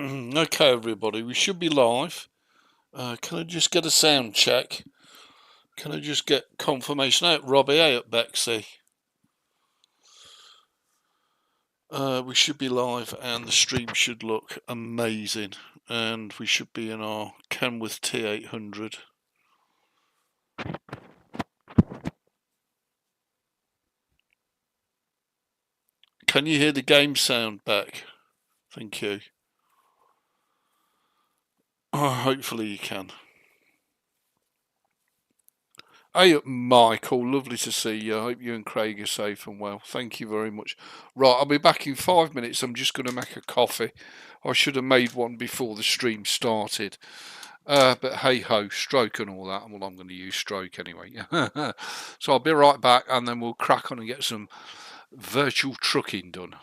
Okay, everybody, we should be live. Can I just get a sound check? Can I just get confirmation out? Robbie, out Bexley. We should be live and the stream should look amazing. And we should be in our Kenworth T800. Can you hear the game sound back? Thank you. Hopefully you can. Hey, Michael, lovely to see you. I hope you and Craig are safe and well. Thank you very much. Right, I'll be back in 5 minutes. I'm just going to make a coffee. I should have made one before the stream started. But hey ho, stroke and all that. Well, I'm going to use stroke anyway. So I'll be right back and then we'll crack on and get some virtual trucking done.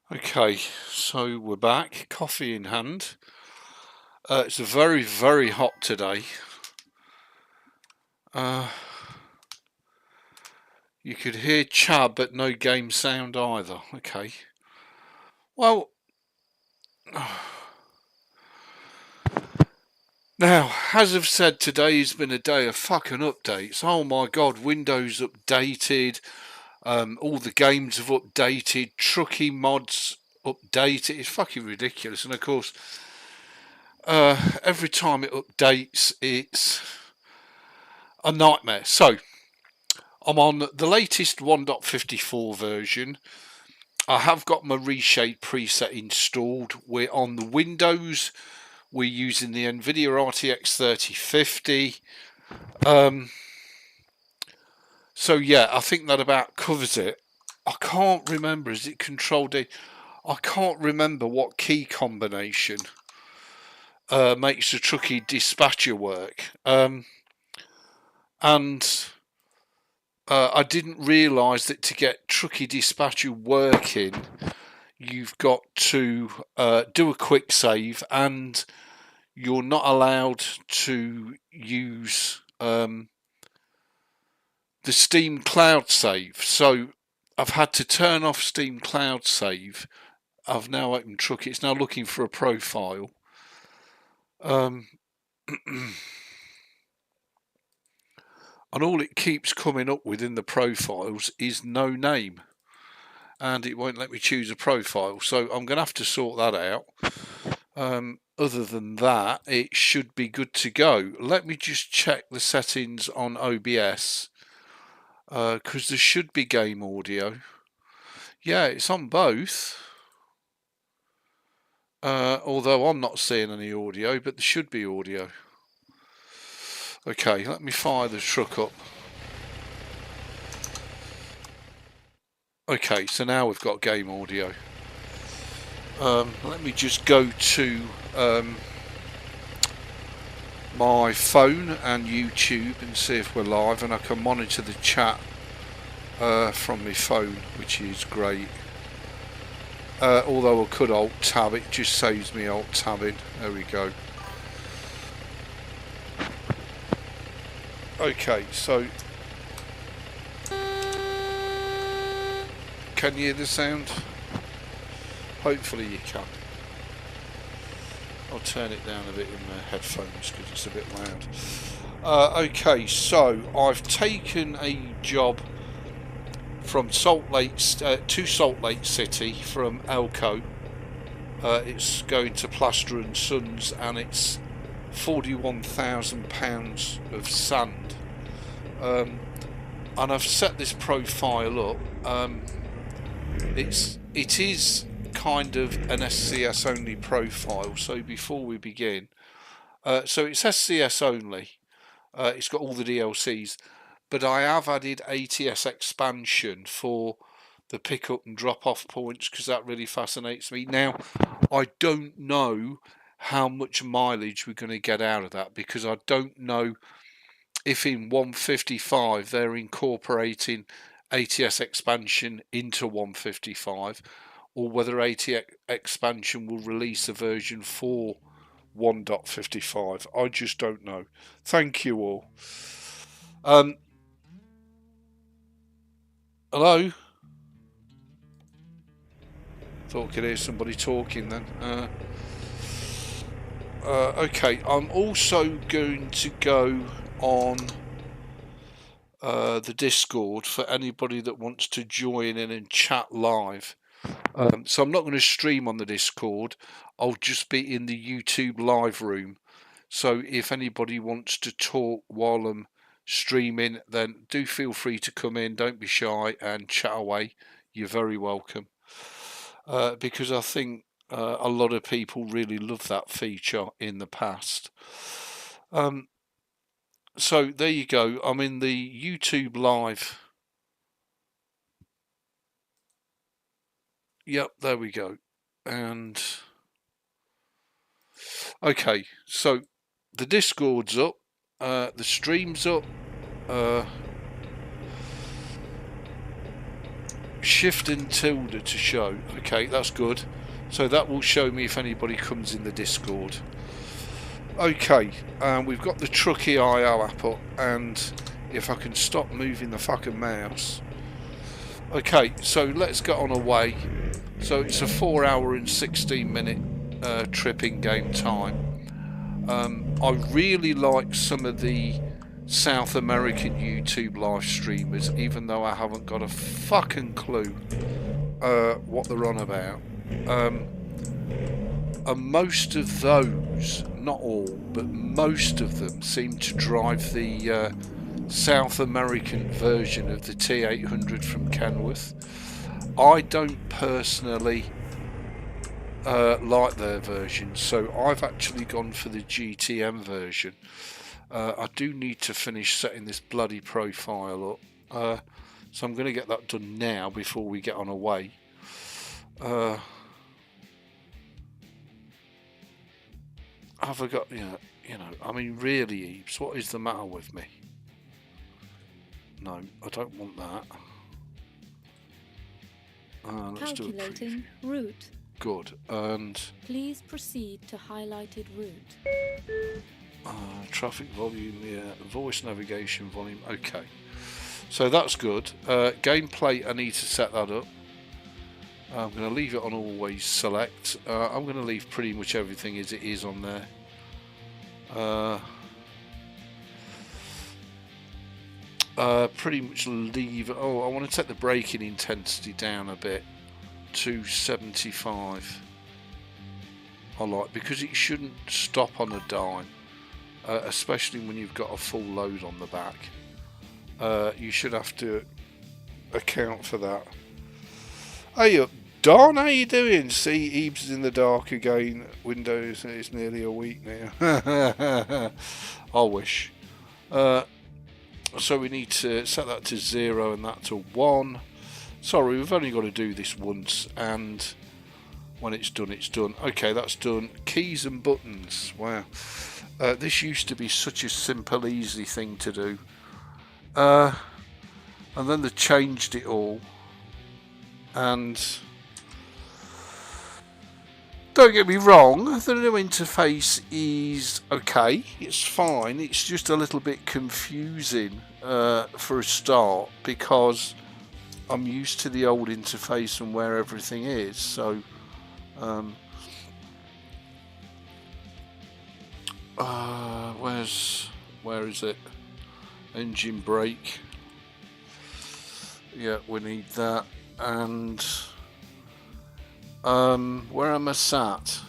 Okay, so we're back, coffee in hand. It's very, very hot today. You could hear Chab, but no game sound either. Okay. Well, now, as I've said, today has been a day of fucking updates. Oh my god, Windows updated. All the games have updated. Trucky mods updated. It's fucking ridiculous. And of course, every time it updates, it's a nightmare. So, I'm on the latest 1.54 version. I have got my reshade preset installed. We're on the Windows. We're using the NVIDIA RTX 3050. So yeah, I think that about covers it. I can't remember. Is it Control D? I can't remember what key combination makes the Trucky dispatcher work. And I didn't realise that to get Trucky dispatcher working, you've got to do a quick save, and you're not allowed to use the Steam Cloud Save. So I've had to turn off Steam Cloud Save. I've now opened Trucky. It's now looking for a profile. And all it keeps coming up with in the profiles is no name. And it won't let me choose a profile. So I'm going to have to sort that out. Other than that, it should be good to go. Let me just check the settings on OBS. Because there should be game audio. Yeah, it's on both. Although I'm not seeing any audio, but there should be audio. Okay, let me fire the truck up. Okay, so now we've got game audio. Let me just go to my phone and YouTube and see if we're live, and I can monitor the chat from my phone, which is great. Although I could alt tab, it just saves me alt tabbing. There we go. Okay, so can you hear the sound? Hopefully you can. I'll turn it down a bit in my headphones because it's a bit loud. Okay, so I've taken a job from Salt Lake to Salt Lake City from Elko. It's going to Plaster and Sons, and it's £41,000 of sand. And I've set this profile up. It is kind of an SCS only profile. So before we begin, so it's SCS only. It's got all the DLCs, but I have added ATS expansion for the pick up and drop off points because that really fascinates me. Now, I don't know how much mileage we're going to get out of that, because I don't know if in 155 they're incorporating ATS expansion into 155, or whether ATS expansion will release a version for 1.55. I just don't know. Thank you all. Hello? Thought I could hear somebody talking then. Okay, I'm also going to go on the Discord for anybody that wants to join in and chat live. So I'm not going to stream on the Discord. I'll just be in the YouTube live room. So if anybody wants to talk while I'm streaming, then do feel free to come in. Don't be shy and chat away. You're very welcome. Because I think a lot of people really love that feature in the past. So there you go. I'm in the YouTube live. Yep, there we go. And okay, so the Discord's up, the stream's up. Shift and tilde to show. Okay, that's good. So that will show me if anybody comes in the Discord. Okay, we've got the Truckee IO app up, and if I can stop moving the fucking mouse. Okay, so let's get on our way. So it's a 4 hour and 16 minute trip in game time. I really like some of the South American YouTube live streamers, even though I haven't got a fucking clue what they're on about. And most of those, not all, but most of them seem to drive the South American version of the T800 from Kenworth. I don't personally like their version, so I've actually gone for the GTM version. I do need to finish setting this bloody profile up, so I'm going to get that done now before we get on our way. Have I got, you know, I mean, really, Ebeez, what is the matter with me? No, I don't want that. Let's do a calculating route. Good, and Please proceed to highlighted route. traffic volume, yeah, voice navigation volume, okay. So that's good. Gameplay, I need to set that up. I'm going to leave it on always select. I'm going to leave pretty much everything as it is on there. Pretty much leave. Oh, I want to take the braking intensity down a bit to 75. I like, because it shouldn't stop on a dime, especially when you've got a full load on the back. You should have to account for that. Hey up, Don, how you doing? See, Ebeez is in the dark again. Windows, it's nearly a week now. I wish. So we need to set that to 0 and that to 1. Sorry, we've only got to do this once, and when it's done, it's done. Okay, that's done. Keys and buttons. Wow. This used to be such a simple, easy thing to do. And then they changed it all. And don't get me wrong, the new interface is okay, it's fine, it's just a little bit confusing for a start, because I'm used to the old interface and where everything is. So where is it? Engine brake. Yeah, we need that. And where am I sat?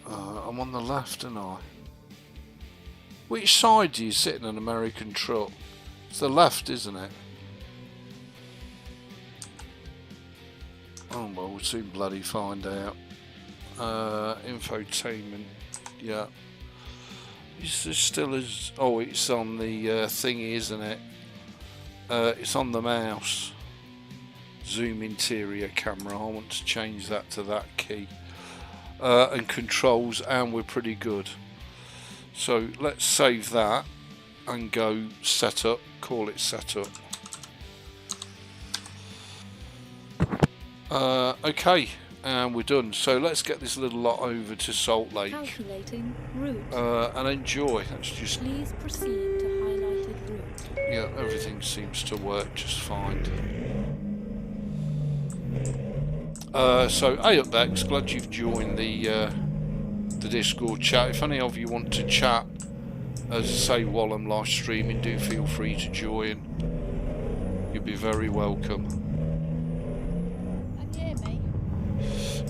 I'm on the left, aren't I? Which side do you sit in an American truck? It's the left, isn't it? Oh well, we'll soon bloody find out. Infotainment, yeah. Is this still as... Oh, it's on the thingy, isn't it? It's on the mouse. Zoom interior camera. I want to change that to that key. And controls, and we're pretty good. So let's save that and go setup. Call it setup. Okay. And we're done. So let's get this little lot over to Salt Lake. Calculating route. And enjoy. Let's just... Please proceed to highlighted route. Yeah, everything seems to work just fine. So, hey up Bex, glad you've joined the Discord chat. If any of you want to chat, as I say, while I'm live streaming, do feel free to join. You'll be very welcome. Can you hear me?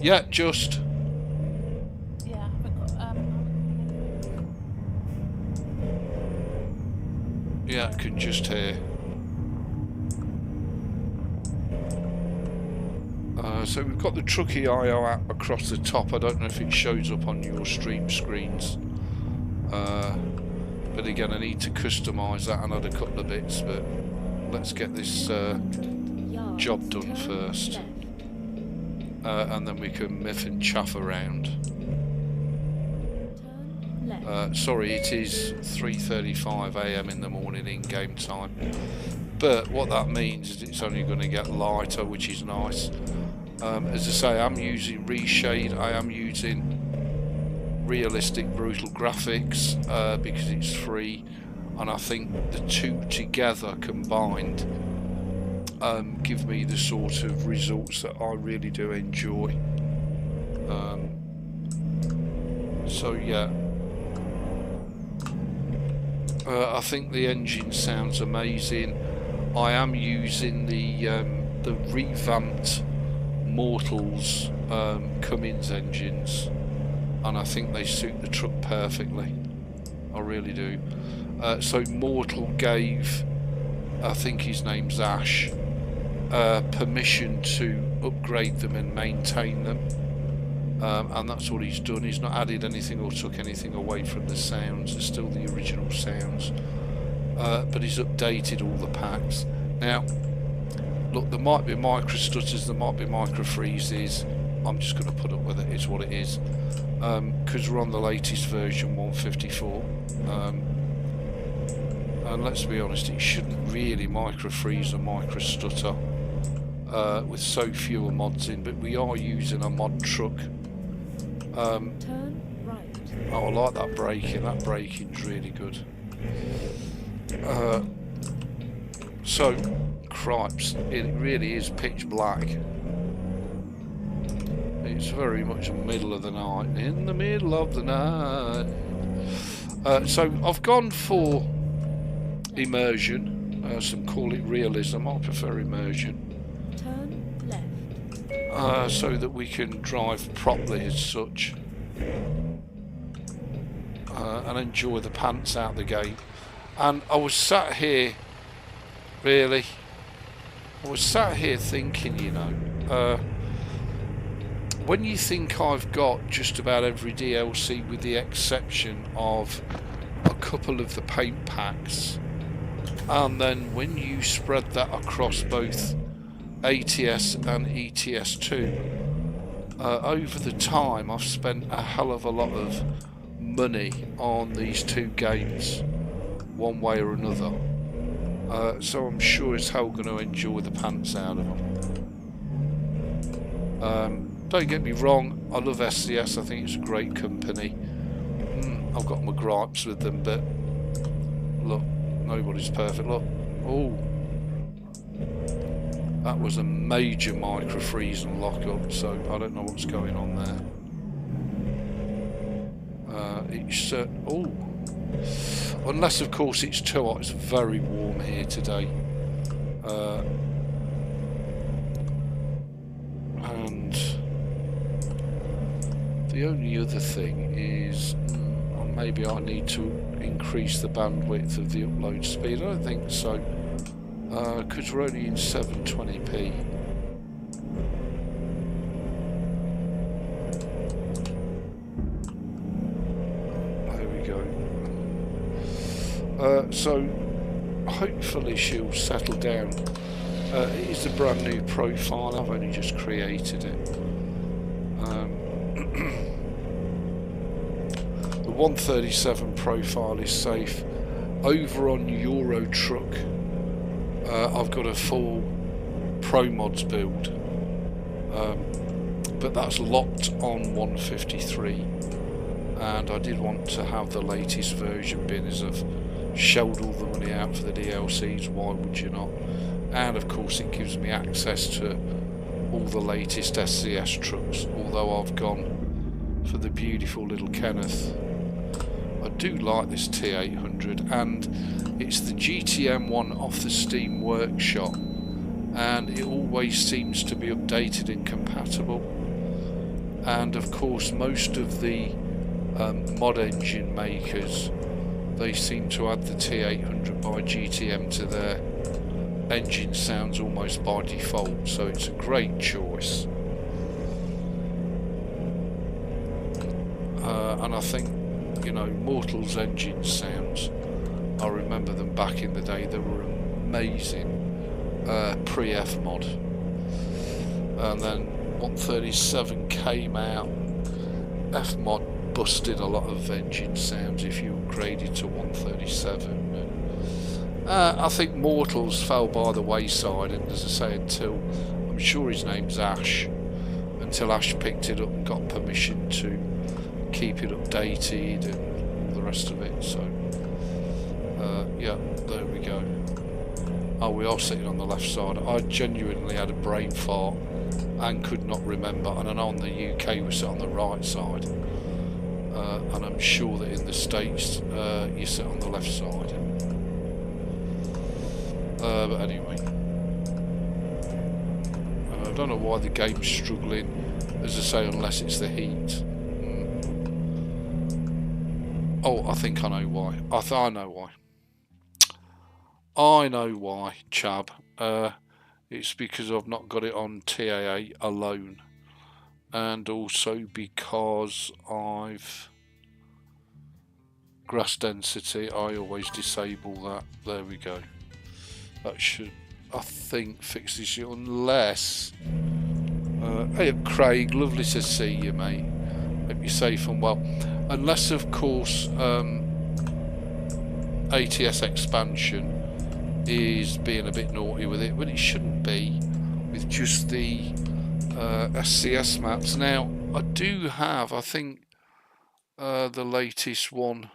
Yeah, just. Yeah, but, Yeah, I can just hear. So we've got the Truckee IO app across the top. I don't know if it shows up on your stream screens. But again, I need to customise that and add a couple of bits. But let's get this job done first. And then we can miff and chaff around. left. Sorry, it is 3:35 AM in the morning in game time. But what that means is it's only going to get lighter, which is nice. As I say, I'm using reshade. I am using realistic brutal graphics because it's free, and I think the two together combined give me the sort of results that I really do enjoy. So yeah, I think the engine sounds amazing. I am using the revamped Mortals Cummins engines, and I think they suit the truck perfectly. I really do. So Mortal gave, I think his name's Ash, permission to upgrade them and maintain them, and that's what he's done. He's not added anything or took anything away from the sounds. It's still the original sounds, but he's updated all the packs. Now look, there might be micro stutters, there might be micro freezes. I'm just going to put up with it. It's what it is, because we're on the latest version 154, and let's be honest, it shouldn't really micro freeze or micro stutter with so few mods in, but we are using a mod truck. Turn right. Oh, I like that braking. That braking's really good. So, cripes, it really is pitch black. It's very much middle of the night. In the middle of the night. So, I've gone for immersion. Some call it realism. I prefer immersion. Turn left. So that we can drive properly as such, and enjoy the pants out of the game. And I was sat here, really, I was sat here thinking, you know, when you think I've got just about every DLC with the exception of a couple of the paint packs, and then when you spread that across both ATS and ETS2, over the time I've spent a hell of a lot of money on these two games, one way or another. So I'm sure as hell going to enjoy the pants out of them. Don't get me wrong, I love SCS, I think it's a great company. I've got my gripes with them, but look, nobody's perfect. Look, oh, that was a major micro freeze and lock up, so I don't know what's going on there. It's oh, unless of course it's too hot. It's very warm here today, and the only other thing is maybe I need to increase the bandwidth of the upload speed. I don't think so, because we're only in 720p. There we go. So hopefully she'll settle down. It is a brand new profile, I've only just created it. The 137 profile is safe. Over on Euro Truck, I've got a full Pro Mods build, but that's locked on 153, and I did want to have the latest version bin as I've shelled all the money out for the DLCs, why would you not? And of course it gives me access to all the latest SCS trucks, although I've gone for the beautiful little Kenneth. I do like this T800, and it's the GTM one off the Steam Workshop, and it always seems to be updated and compatible. And of course most of the mod engine makers, they seem to add the T800 by GTM to their engine sounds almost by default, so it's a great choice. And I think, you know, Mortal's engine sounds, I remember them back in the day, they were amazing pre-F mod, and then 137 came out, F mod busted a lot of engine sounds if you upgraded to 137. I think Mortals fell by the wayside, and as I say, until I'm sure his name's Ash, until Ash picked it up and got permission to keep it updated and all the rest of it. So yeah, there we go. Oh, we are sitting on the left side. I genuinely had a brain fart and could not remember, and I know in the UK we sit on the right side, and I'm sure that in the States you sit on the left side. But anyway, I don't know why the game's struggling, as I say, unless it's the heat. Oh, I think I know why. I know why. I know why, chab. It's because I've not got it on TAA alone, and also because I've grass density. I always disable that. There we go. That should, I think, fix this issue, unless hey up Craig, lovely to see you, mate. Hope you're safe and well. Unless of course ATS expansion is being a bit naughty with it, but it shouldn't be with just the SCS maps. Now I do have, I think the latest one,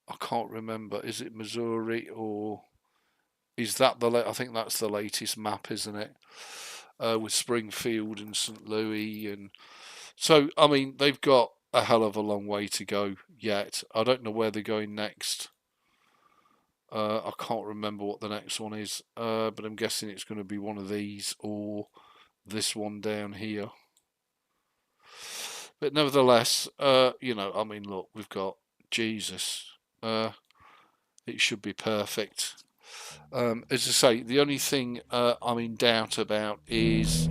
I can't remember, is it Missouri or is that I think that's the latest map, isn't it? With Springfield and St. Louis, and so I mean they've got a hell of a long way to go yet. I don't know where they're going next. I can't remember what the next one is, but I'm guessing it's going to be one of these or this one down here. But nevertheless, you know, I mean, look, we've got Jesus. It should be perfect. As I say, the only thing I'm in doubt about is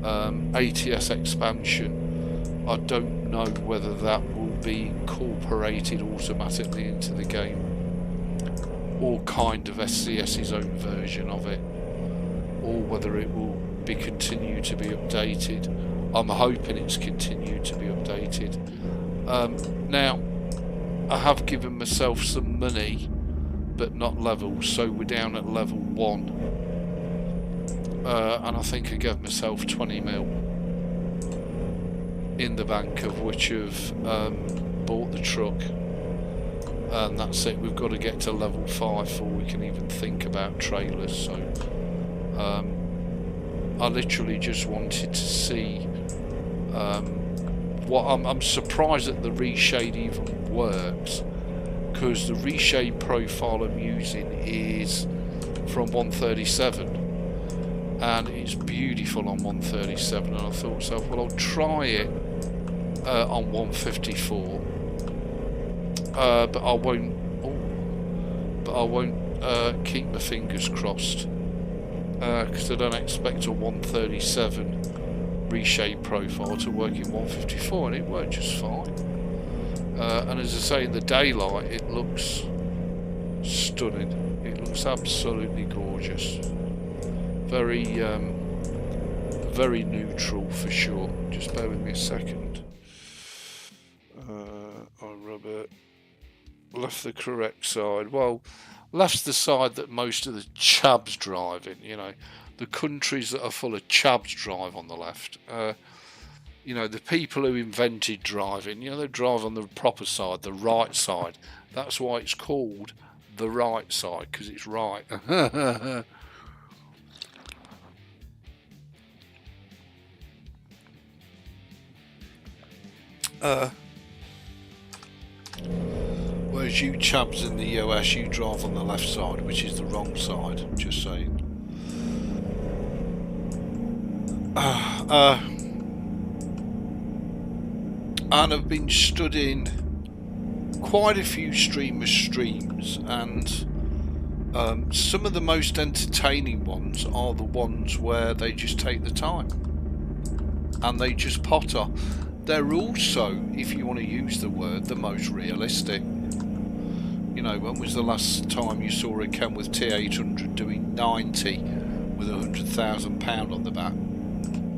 ATS expansion. I don't know whether that will be incorporated automatically into the game, or kind of SCS's own version of it, or whether it will be continued to be updated. I'm hoping it's continued to be updated. Now, I have given myself some money, but not levels, so we're down at level 1, and I think I gave myself 20 mil in the bank, of which I've bought the truck, and that's it. We've got to get to level 5 before we can even think about trailers. So I literally just wanted to see what I'm surprised that the reshade even works, because the reshade profile I'm using is from 137 and it's beautiful on 137, and I thought to myself, well, I'll try it on 154, but I won't keep my fingers crossed, because I don't expect a 137 reshade profile to work in 154, and it worked just fine. And as I say, in the daylight it looks stunning. It looks absolutely gorgeous. Very very neutral for sure. Just bear with me a second. I rubber left the correct side. Well, left's the side that most of the chabs drive in, you know. The countries that are full of chabs drive on the left. You know, the people who invented driving, you know, they drive on the proper side, the right side. That's why it's called the right side, because it's right. Whereas you chabs in the US, you drive on the left side, which is the wrong side, just saying. And I've been studying quite a few streamers' streams, and some of the most entertaining ones are the ones where they just take the time and they just potter. They're also, if you want to use the word, the most realistic. You know, when was the last time you saw a Ken with T800 doing 90 with £100,000 on the back?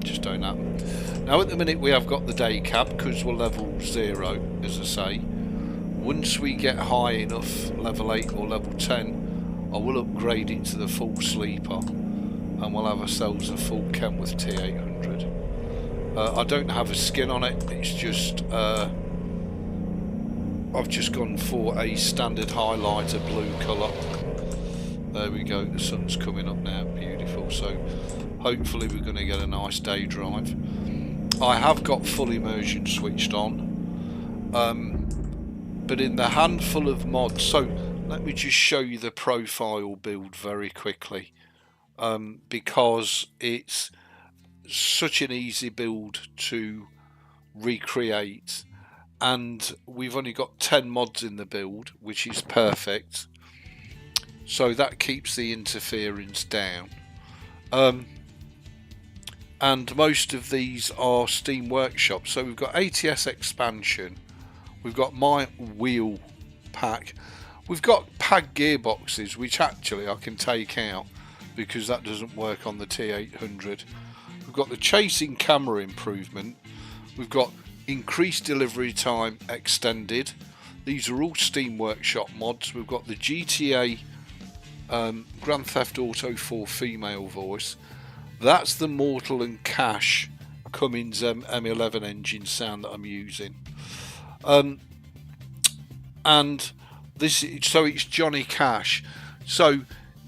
just don't happen. Now at the minute we have got the day cab because we're level 0, as I say. Once we get high enough, level 8 or level 10, I will upgrade it to the full sleeper and we'll have ourselves a full Kenworth T800. I don't have a skin on it, it's just I've just gone for a standard highlighter blue colour. There we go, the sun's coming up now, beautiful. So hopefully we're going to get a nice day drive. I have got full immersion switched on, but in the handful of mods, so let me just show you the profile build very quickly, because it's such an easy build to recreate, and we've only got 10 mods in the build, which is perfect, so that keeps the interference down. And most of these are Steam Workshop. So we've got ATS expansion, we've got my wheel pack, we've got pad gearboxes, which actually I can take out because that doesn't work on the T800. We've got the chasing camera improvement, we've got increased delivery time extended. These are all Steam Workshop mods. We've got the GTA Grand Theft Auto 4 female voice. That's the Mortal and Cash Cummins M11 engine sound that I'm using. And this, so it's Johnny Cash. So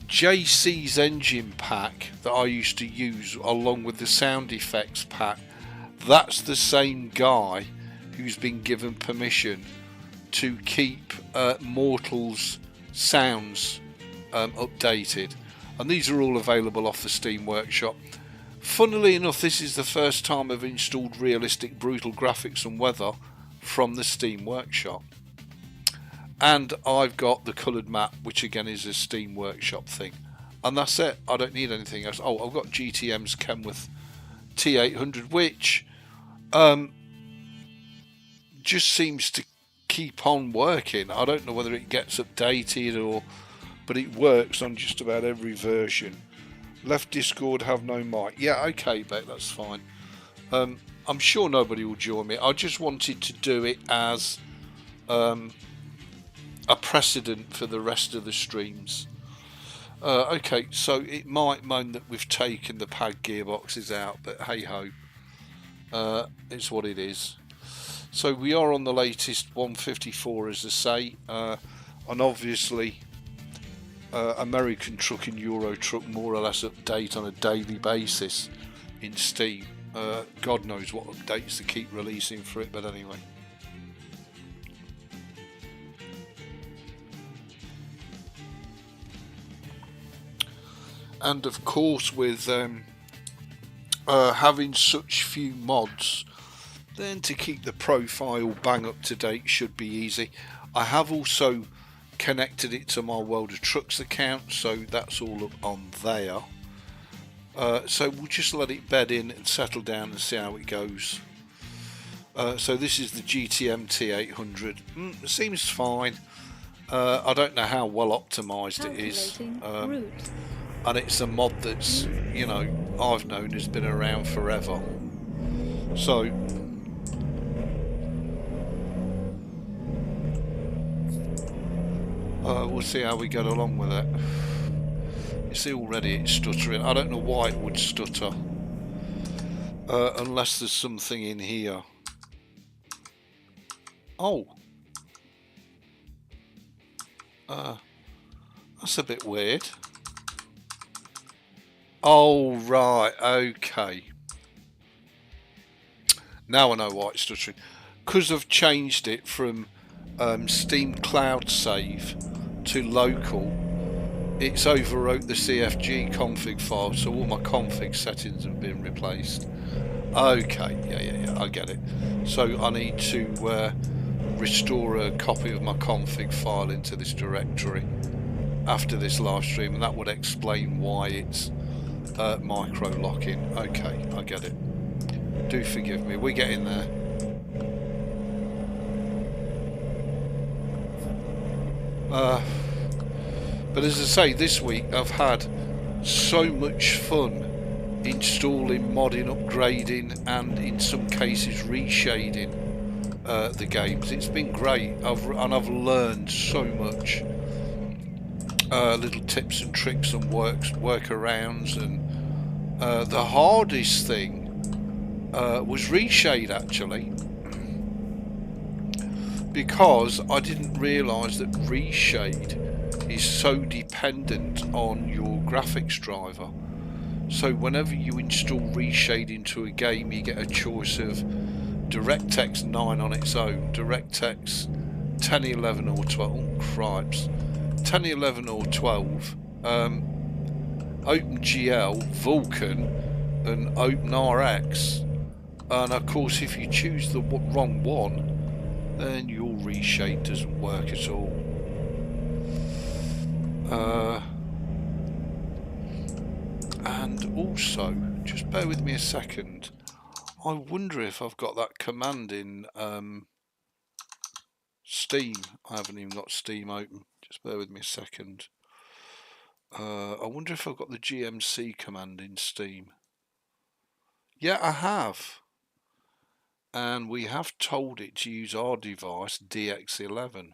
JC's engine pack that I used to use along with the sound effects pack, that's the same guy who's been given permission to keep Mortal's sounds updated, and these are all available off the Steam Workshop. Funnily enough, this is the first time I've installed realistic brutal graphics and weather from the Steam Workshop, and I've got the coloured map, which again is a Steam Workshop thing, and that's it. I don't need anything else. Oh, I've got GTM's Kenworth T800, which just seems to keep on working. I don't know whether it gets updated or, but it works on just about every version. Left Discord, have no mic. Yeah, okay, Beck, that's fine. I'm sure nobody will join me. I just wanted to do it as a precedent for the rest of the streams. Okay, so it might moan that we've taken the pad gearboxes out, but hey ho, it's what it is. So we are on the latest 154, as I say, and obviously American Truck and Euro Truck more or less update on a daily basis in Steam. God knows what updates they keep releasing for it, but anyway. And of course, with having such few mods, then to keep the profile bang up to date should be easy. I have also connected it to my World of Trucks account, so that's all up on there. So we'll just let it bed in and settle down and see how it goes. So this is the GTM T800. It seems fine. I don't know how well optimised it is. And it's a mod that's, you know, I've known has been around forever. So we'll see how we get along with it. You see already it's stuttering. I don't know why it would stutter, unless there's something in here. Oh, that's a bit weird. Oh right, okay. Now I know why it's stuttering. Because I've changed it from Steam Cloud Save to local, it's overwrote the CFG config file, so all my config settings have been replaced. Okay, yeah, I get it. So I need to restore a copy of my config file into this directory after this live stream, and that would explain why it's micro locking. Okay, I get it. Do forgive me, we're getting there. But as I say, this week I've had so much fun installing, modding, upgrading, and in some cases reshading the games. It's been great. I've learned so much. Little tips and tricks and workarounds, and the hardest thing was reshade, actually, because I didn't realise that reshade is so dependent on your graphics driver. So whenever you install reshade into a game, you get a choice of DirectX 9 on its own, DirectX 10, 11 or 12, oh, cripes, 10, 11 or 12, OpenGL, Vulkan and OpenRX. And of course, if you choose the wrong one, then your reshade doesn't work at all. And also, just bear with me a second, I wonder if I've got that command in Steam. I haven't even got Steam open, just bear with me a second. I wonder if I've got the GMC command in Steam. Yeah, I have. And we have told it to use our device DX11.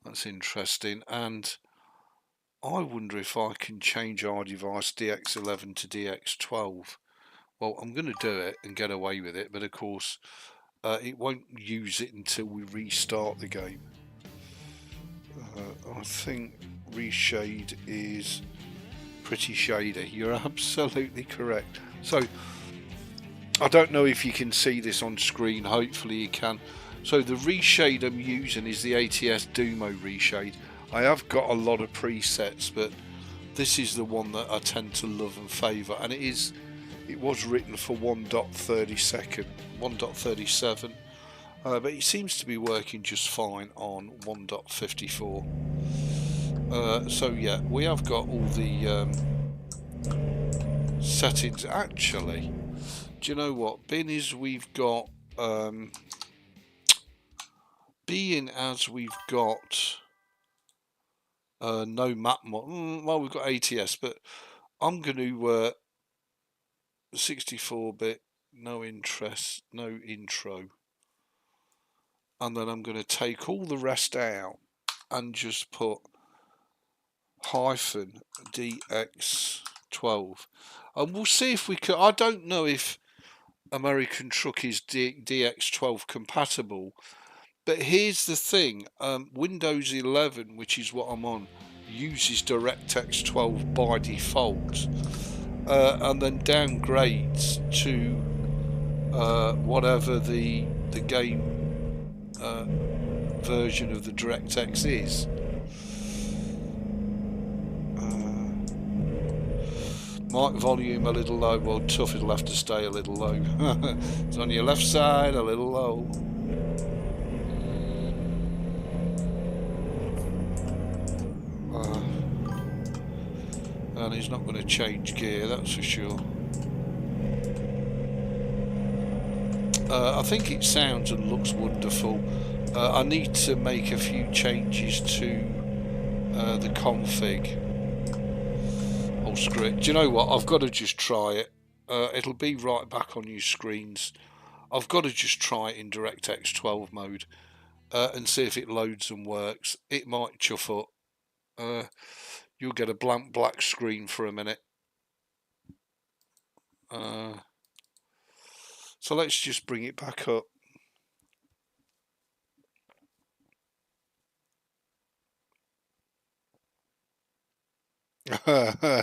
That's interesting. And I wonder if I can change our device DX11 to DX12. Well, I'm going to do it and get away with it, but of course it won't use it until we restart the game. I think reshade is pretty shady. You're absolutely correct. So I don't know if you can see this on screen, hopefully you can. So the reshade I'm using is the ATS Dumo reshade. I have got a lot of presets, but this is the one that I tend to love and favour, and it was written for 1.37, but it seems to be working just fine on 1.54. So yeah, we have got all the settings. Actually, do you know what? Being as we've got no map mod, well, we've got ATS, but I'm going to 64-bit, no interest, no intro, and then I'm going to take all the rest out and just put hyphen DX12, and we'll see if we can. I don't know if American Truck is DX12 compatible, but here's the thing, Windows 11, which is what I'm on, uses DirectX 12 by default, and then downgrades to whatever the game version of the DirectX is. Mic volume a little low. Well, tough, it'll have to stay a little low. It's on your left side, a little low. And he's not going to change gear, that's for sure. I think it sounds and looks wonderful. I need to make a few changes to the config. Oh, screw it. Do you know what? I've got to just try it. It'll be right back on your screens. I've got to just try it in DirectX 12 mode and see if it loads and works. It might chuff up. You'll get a blank black screen for a minute. So let's just bring it back up.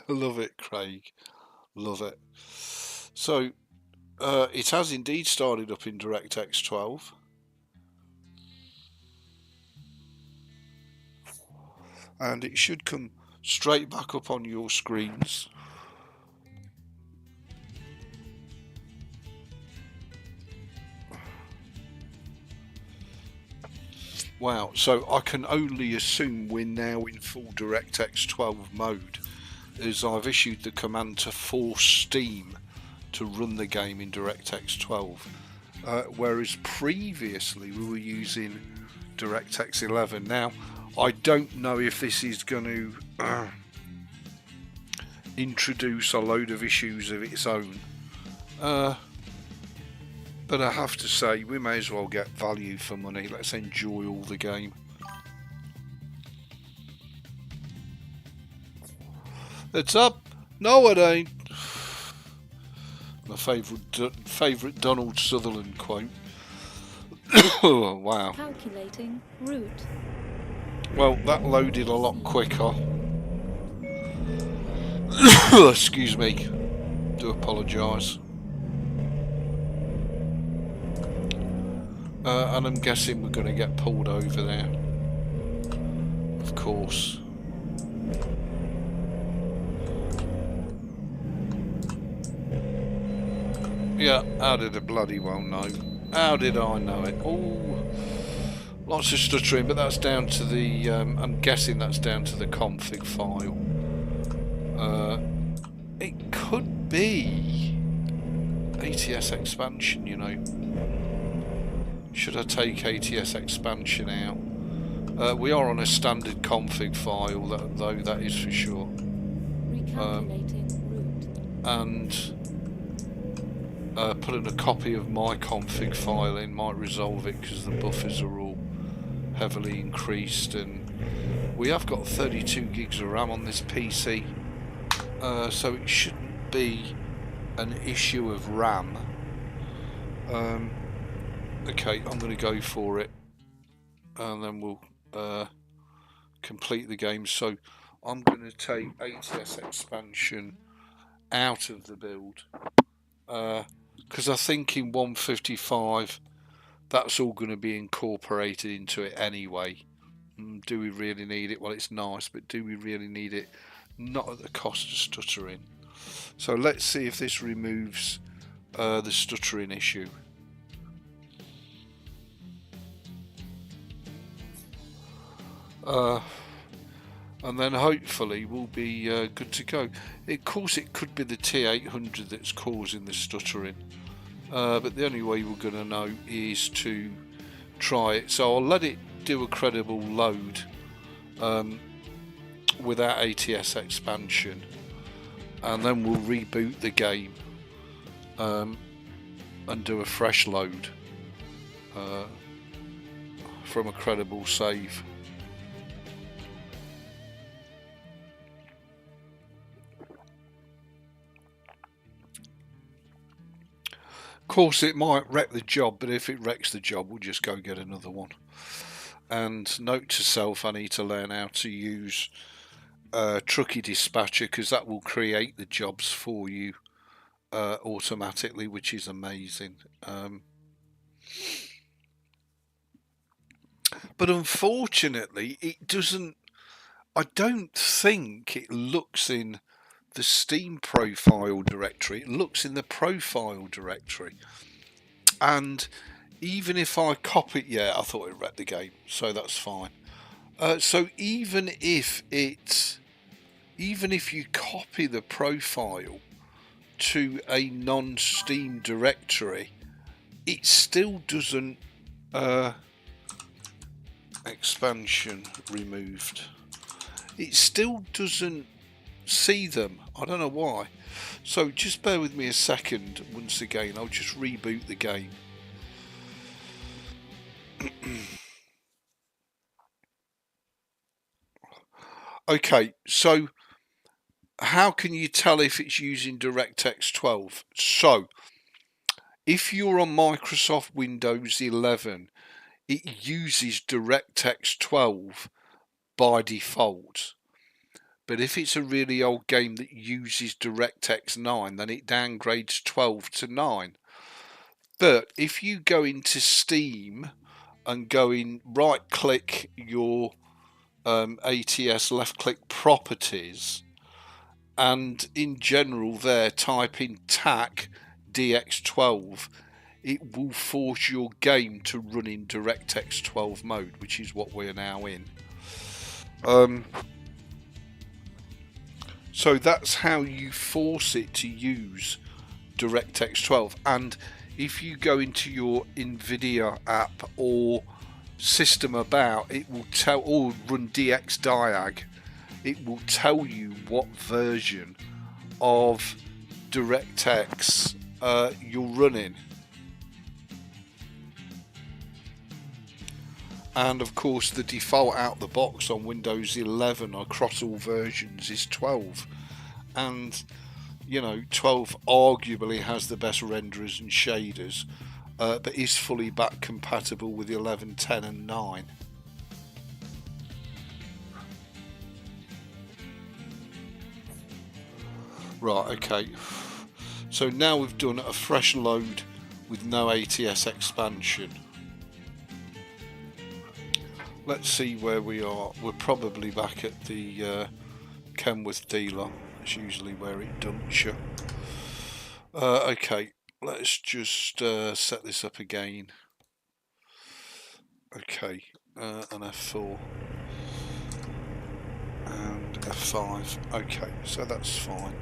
Love it, Craig. Love it. So it has indeed started up in DirectX 12. And it should come straight back up on your screens. Wow, so I can only assume we're now in full DirectX 12 mode, as I've issued the command to force Steam to run the game in DirectX 12, whereas previously we were using DirectX 11. Now, I don't know if this is going to introduce a load of issues of its own. But I have to say, we may as well get value for money. Let's enjoy all the game. It's up. No, it ain't. My favourite Donald Sutherland quote. Oh, wow. Calculating route. Well, that loaded a lot quicker. Excuse me. Do apologise. And I'm guessing we're going to get pulled over there. Of course. Yeah, how did I bloody well know? How did I know it? Oh, lots of stuttering, but that's down to the, I'm guessing that's down to the config file. It could be ATS expansion, you know. Should I take ATS expansion out? We are on a standard config file, though, that is for sure. Recalculating route. And putting a copy of my config file in might resolve it, because the buffers are all heavily increased, and we have got 32 gigs of RAM on this PC, so it shouldn't be an issue of RAM. Okay, I'm going to go for it, and then we'll complete the game. So I'm going to take ATS expansion out of the build, because I think in 155 that's all going to be incorporated into it anyway. Do we really need it? Well, it's nice, but do we really need it? Not at the cost of stuttering. So let's see if this removes the stuttering issue. And then hopefully we'll be good to go. Of course, it could be the T800 that's causing the stuttering, but the only way we're going to know is to try it. So I'll let it do a credible load without ATS expansion, and then we'll reboot the game and do a fresh load from a credible save. Of course, it might wreck the job, but if it wrecks the job, we'll just go get another one. And note to self, I need to learn how to use Truckee Dispatcher, because that will create the jobs for you automatically, which is amazing. But unfortunately, it doesn't. I don't think it looks in the Steam profile directory. It looks in the profile directory, and even if I copy it, yeah, I thought it wrecked the game, so that's fine. So even if you copy the profile to a non-Steam directory, it still doesn't expansion removed. It still doesn't see them. I don't know why. So just bear with me a second. Once again, I'll just reboot the game. Okay, so how can you tell if it's using DirectX 12? So if you're on Microsoft Windows 11, it uses DirectX 12 by default. But if it's a really old game that uses DirectX 9, then it downgrades 12 to 9. But if you go into Steam and go in, right click your ATS, left click properties, and in general there type in TAC DX12, it will force your game to run in DirectX 12 mode, which is what we're now in. So that's how you force it to use DirectX 12. And if you go into your NVIDIA app or System About, it will tell, or run DXDiag, it will tell you what version of DirectX you're running. And of course the default out the box on Windows 11 across all versions is 12, and you know 12 arguably has the best renderers and shaders, but is fully back compatible with 11, 10 and 9. Right, okay, so now we've done a fresh load with no ATS expansion. Let's see where we are. We're probably back at the Kenworth dealer. That's usually where it dumps you. Okay, let's just set this up again. Okay, an F4 and F5. Okay, so that's fine.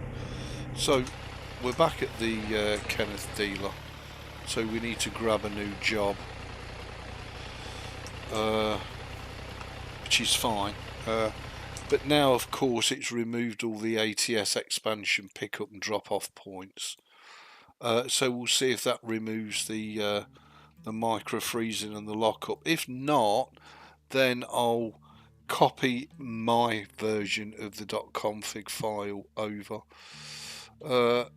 So we're back at the Kenneth dealer. So we need to grab a new job. Which is fine, but now of course it's removed all the ATS expansion pickup and drop off points, so we'll see if that removes the micro freezing and the lockup. If not, then I'll copy my version of the .config file over. Well,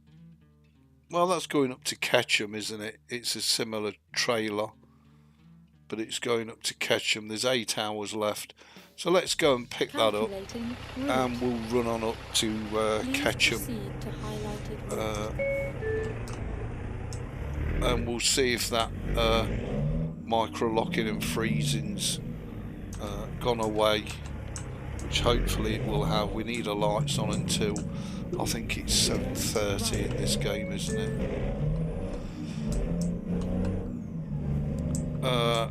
that's going up to Ketchum, isn't it? It's a similar trailer, but it's going up to Ketchum. There's 8 hours left, so let's go and pick that up and we'll run on up to Ketchum, and we'll see if that micro locking and freezing's gone away, which hopefully it will have. We need a lights on until I think it's 7:30 in this game, isn't it? Then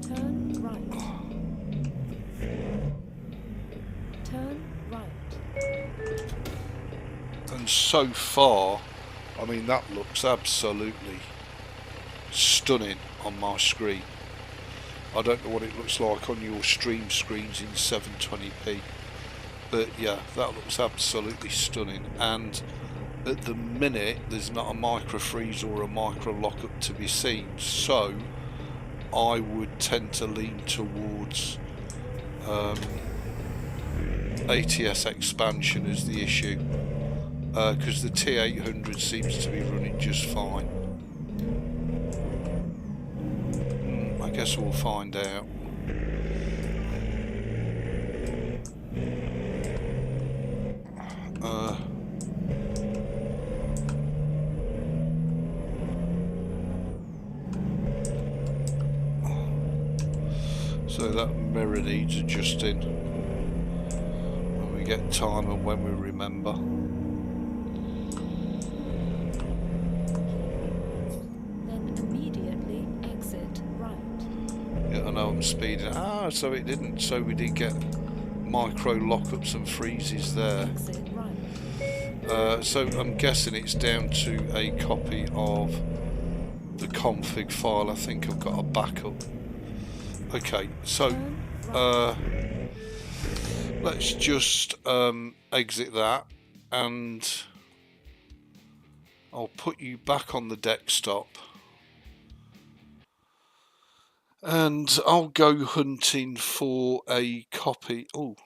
turn right. Turn right. And so far, I mean, that looks absolutely stunning on my screen. I don't know what it looks like on your stream screens in 720p, but yeah, that looks absolutely stunning. And at the minute there's not a micro freeze or a micro lockup to be seen, so I would tend to lean towards ATS expansion as the issue, because the T800 seems to be running just fine. I guess we'll find out. So that mirror needs adjusting when we get time and when we remember. Then immediately exit right. Yeah, I know I'm speeding. Ah, so it didn't. So we did get micro lockups and freezes there. Exit right. So I'm guessing it's down to a copy of the config file. I think I've got a backup. Okay, so let's just exit that, and I'll put you back on the desktop, and I'll go hunting for a copy. Oh,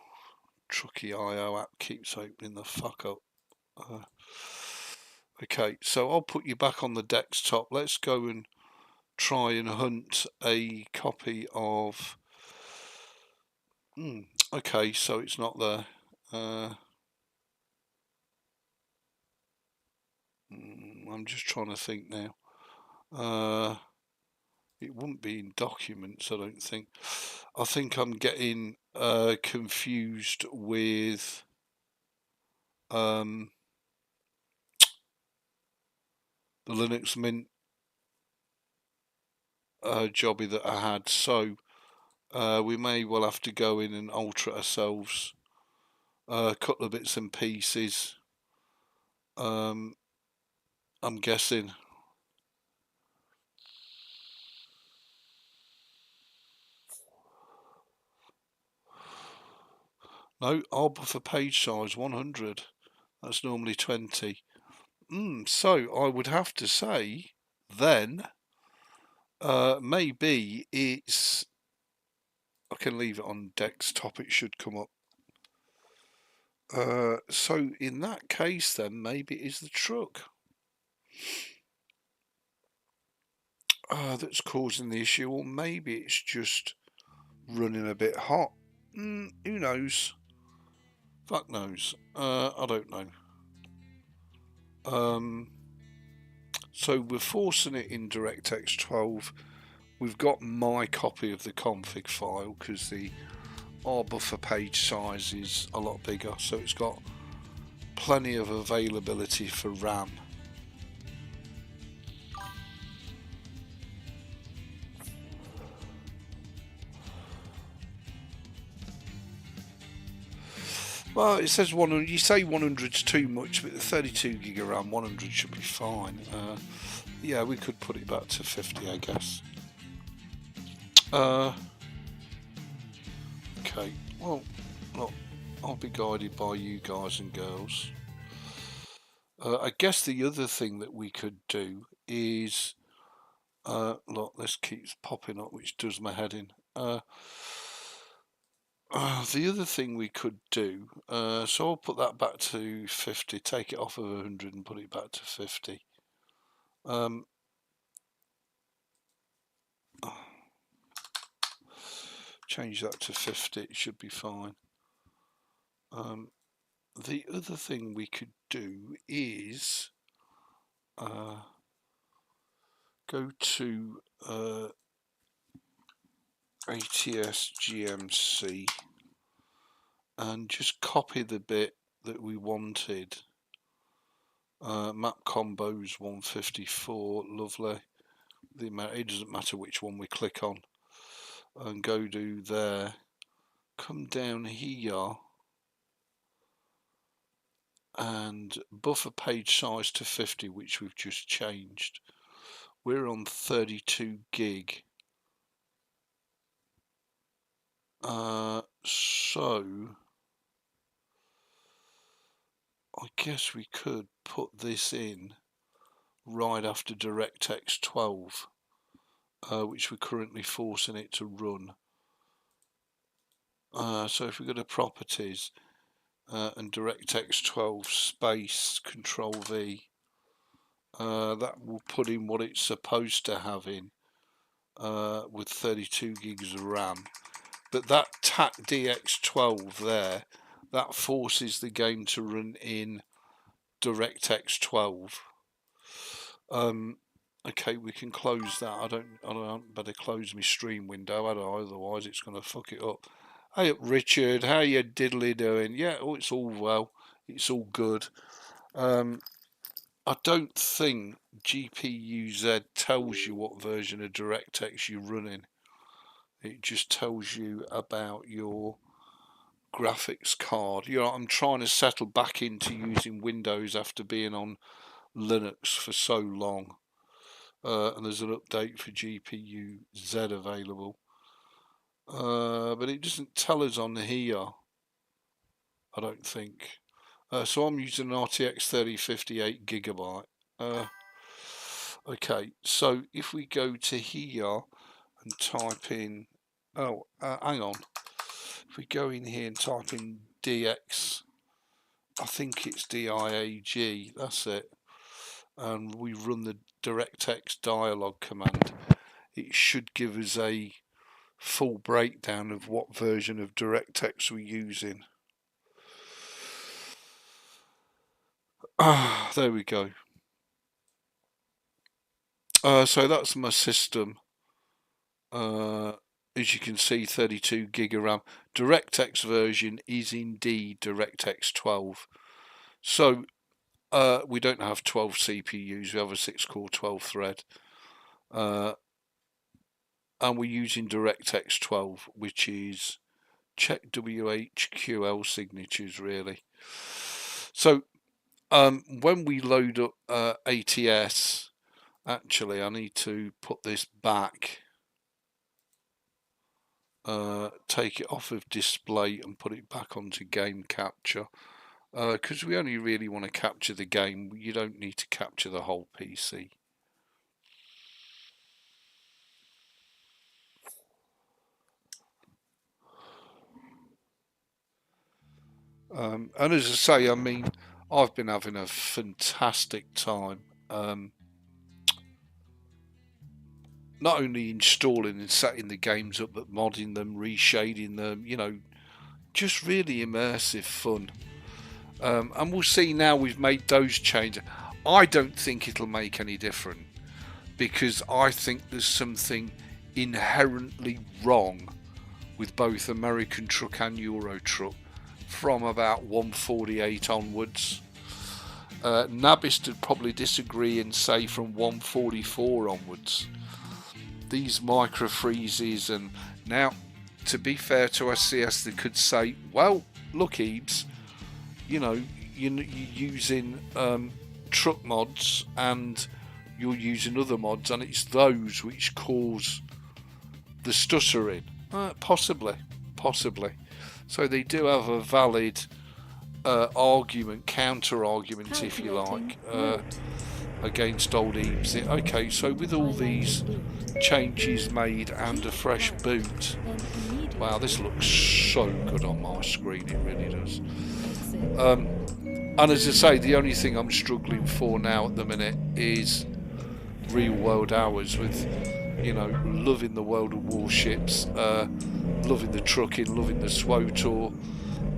Trucky.io app keeps opening the fuck up. Okay, so I'll put you back on the desktop. Let's go and try and hunt a copy of. Okay, so it's not there. I'm just trying to think now. It wouldn't be in documents, I don't think. I think I'm getting confused with the Linux Mint jobby that I had, so we may well have to go in and alter it ourselves, a couple of bits and pieces. I'm guessing. No, Arbor for page size 100. That's normally 20. So I would have to say then maybe it's, I can leave it on desktop, it should come up. So in that case then maybe it is the truck that's causing the issue, or maybe it's just running a bit hot. Who knows? Fuck knows. I don't know. So we're forcing it in DirectX 12. We've got my copy of the config file because our buffer page size is a lot bigger, so it's got plenty of availability for RAM. Well, it says 100. You say 100's too much, but the 32 gig of RAM, 100 should be fine. Yeah, we could put it back to 50, I guess. Okay. Well, look, I'll be guided by you guys and girls. I guess the other thing that we could do is, look, this keeps popping up, which does my head in. The other thing we could do, so I'll put that back to 50, take it off of 100 and put it back to 50. Change that to 50, it should be fine. The other thing we could do is go to ATS GMC and just copy the bit that we wanted. Map combos 154, lovely. It doesn't matter which one we click on, and go to there. Come down here and buffer page size to 50, which we've just changed. We're on 32 gig. So I guess we could put this in right after DirectX 12, which we're currently forcing it to run. So if we go to properties and DirectX 12 space Control V, that will put in what it's supposed to have in with 32 gigs of RAM. But that TAC DX12 there, that forces the game to run in DirectX 12. Okay, we can close that. I don't better close my stream window, otherwise it's going to fuck it up. Hey up, Richard, how you diddly doing? Yeah, oh, it's all well, it's all good. I don't think GPU-Z tells you what version of DirectX you're running. It just tells you about your graphics card. You know, I'm trying to settle back into using Windows after being on Linux for so long. And there's an update for GPU-Z available. But it doesn't tell us on here, I don't think. So I'm using an RTX 3050 8GB. Okay, so if we go to here and type in, hang on. If we go in here and type in DX, I think it's DIAG, that's it, and we run the DirectX dialog command, it should give us a full breakdown of what version of DirectX we're using. There we go. So that's my system. As you can see, 32 gig of RAM. DirectX version is indeed DirectX 12. So we don't have 12 CPUs, we have a 6-core 12 thread. And we're using DirectX 12, which is check WHQL signatures really. So when we load up ATS, actually I need to put this back. Take it off of display and put it back onto game capture, because we only really want to capture the game. You don't need to capture the whole PC. And as I say, I mean, I've been having a fantastic time. Not only installing and setting the games up, but modding them, reshading them, you know, just really immersive fun. And we'll see now we've made those changes. I don't think it'll make any difference because I think there's something inherently wrong with both American Truck and Euro Truck from about 148 onwards. Nabist would probably disagree and say from 144 onwards. These micro freezes, and now, to be fair to SCS, they could say, well, look, Ebeez, you know, you're using truck mods and you're using other mods, and it's those which cause the stuttering. Possibly. So they do have a valid argument, counter argument, if you like, against old Ebeez. Okay, so with all these changes made and a fresh boot, wow, this looks so good on my screen, it really does. And as I say, the only thing I'm struggling for now at the minute is real world hours, with, you know, loving the World of Warships, loving the trucking, loving the SWOTOR,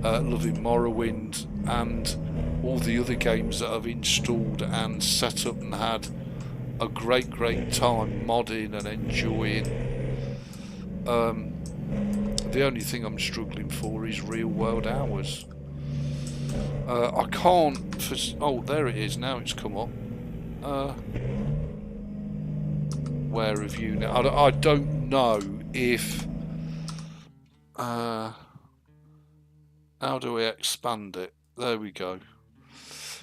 loving Morrowind, and all the other games that I've installed and set up and had a great time modding and enjoying. The only thing I'm struggling for is real world hours. I can't, oh, there it is, now it's come up. Where have you now? I don't know if, how do we expand it? There we go.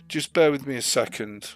Just bear with me a second.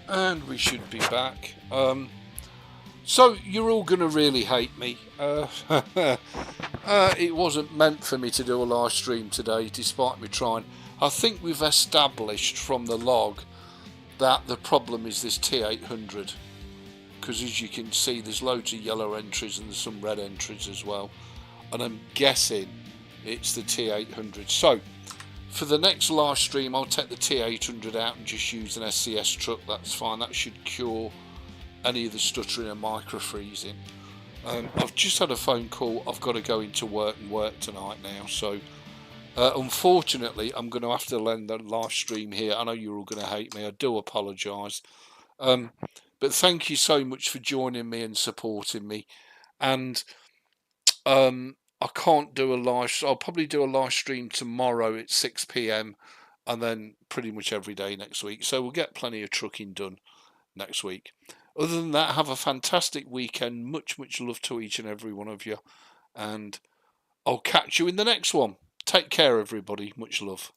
And we should be back. So you're all going to really hate me. It wasn't meant for me to do a live stream today, despite me trying. I think we've established from the log that the problem is this T800. Because as you can see, there's loads of yellow entries and there's some red entries as well. And I'm guessing it's the T800. So for the next live stream, I'll take the T800 out and just use an SCS truck. That's fine. That should cure any of the stuttering and micro freezing. I've just had a phone call. I've got to go into work and work tonight now. So unfortunately, I'm going to have to end the live stream here. I know you're all going to hate me. I do apologise. But thank you so much for joining me and supporting me. And I can't do a live. I'll probably do a live stream tomorrow at 6 p.m. and then pretty much every day next week. So we'll get plenty of trucking done next week. Other than that, have a fantastic weekend. Much love to each and every one of you. And I'll catch you in the next one. Take care, everybody. Much love.